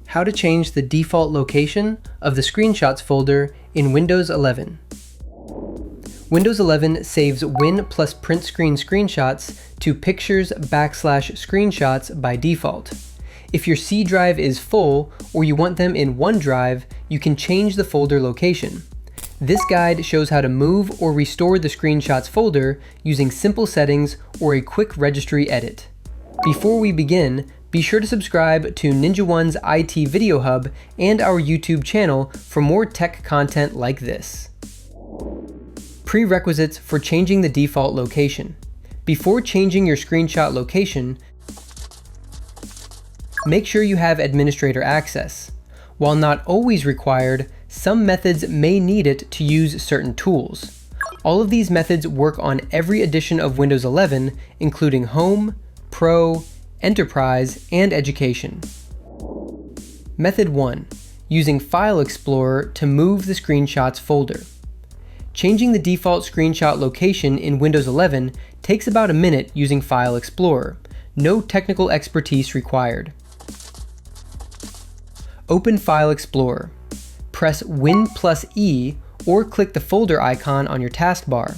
How to change the default location of the Screenshots folder in Windows 11. Windows 11 saves Win plus print screen screenshots to Pictures/Screenshots by default. If your C drive is full or you want them in OneDrive, you can change the folder location. This guide shows how to move or restore the Screenshots folder using simple settings or a quick registry edit. Before we begin, be sure to subscribe to NinjaOne's IT Video Hub and our YouTube channel for more tech content like this. Prerequisites for changing the default location. Before changing your screenshot location, make sure you have administrator access. While not always required, some methods may need it to use certain tools. All of these methods work on every edition of Windows 11, including Home, Pro, Enterprise, and Education. Method 1. Using File Explorer to move the Screenshots folder. Changing the default screenshot location in Windows 11 takes about a minute using File Explorer. No technical expertise required. Open File Explorer. Press Win+E or click the folder icon on your taskbar.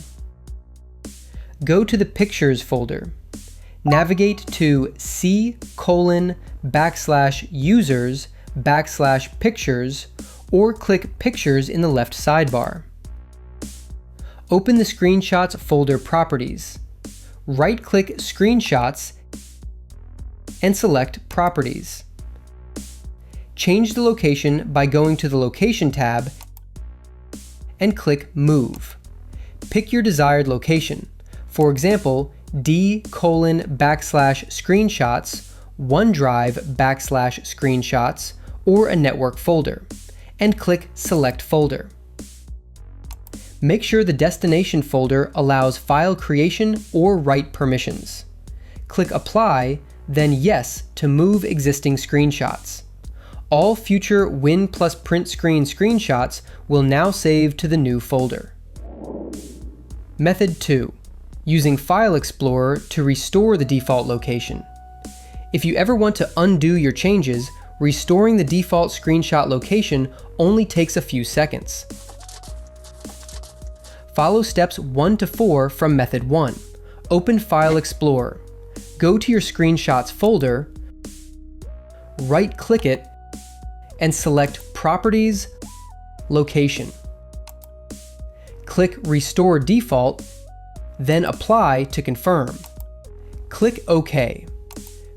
Go to the Pictures folder. Navigate to C:\users\pictures or click Pictures in the left sidebar. Open the Screenshots folder properties. Right-click Screenshots and select Properties. Change the location by going to the Location tab and click Move. Pick your desired location. For example, D:\screenshots, OneDrive \screenshots, or a network folder, and click Select Folder. Make sure the destination folder allows file creation or write permissions. Click Apply, then Yes to move existing screenshots. All future Win plus print screen screenshots will now save to the new folder. Method 2. Using File Explorer to restore the default location. If you ever want to undo your changes, restoring the default screenshot location only takes a few seconds. Follow steps 1 to 4 from Method 1. Open File Explorer. Go to your Screenshots folder, right-click it, and select Properties, Location. Click Restore Default, then Apply to confirm. Click OK.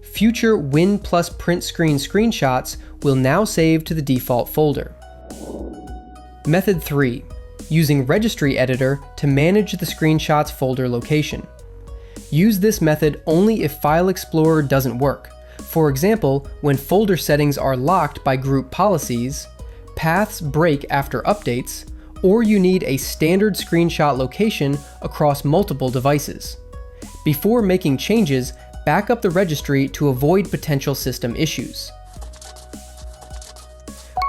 Future Win plus print screen screenshots will now save to the default folder. Method 3. Using Registry Editor to manage the Screenshots folder location. Use this method only if File Explorer doesn't work. For example, when folder settings are locked by group policies, paths break after updates, or you need a standard screenshot location across multiple devices. Before making changes, back up the registry to avoid potential system issues.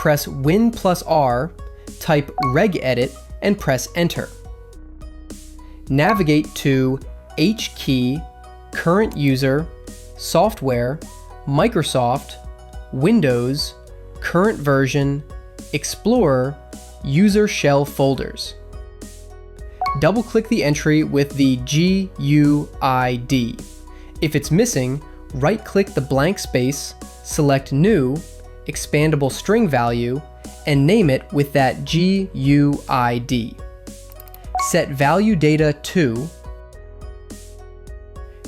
Press Win+R, type regedit, and press Enter. Navigate to H-key, Current User, Software, Microsoft, Windows, Current Version, Explorer, User Shell folders. Double-click the entry with the GUID. If it's missing, right-click the blank space, select New, Expandable String Value, and name it with that GUID. Set value data to.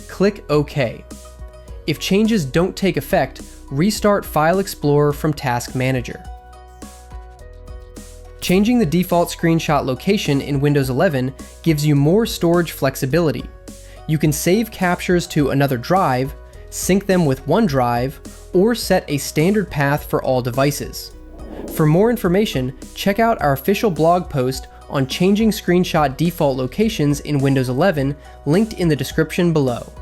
Click OK. If changes don't take effect, restart File Explorer from Task Manager. Changing the default screenshot location in Windows 11 gives you more storage flexibility. You can save captures to another drive, sync them with OneDrive, or set a standard path for all devices. For more information, check out our official blog post on changing screenshot default locations in Windows 11, linked in the description below.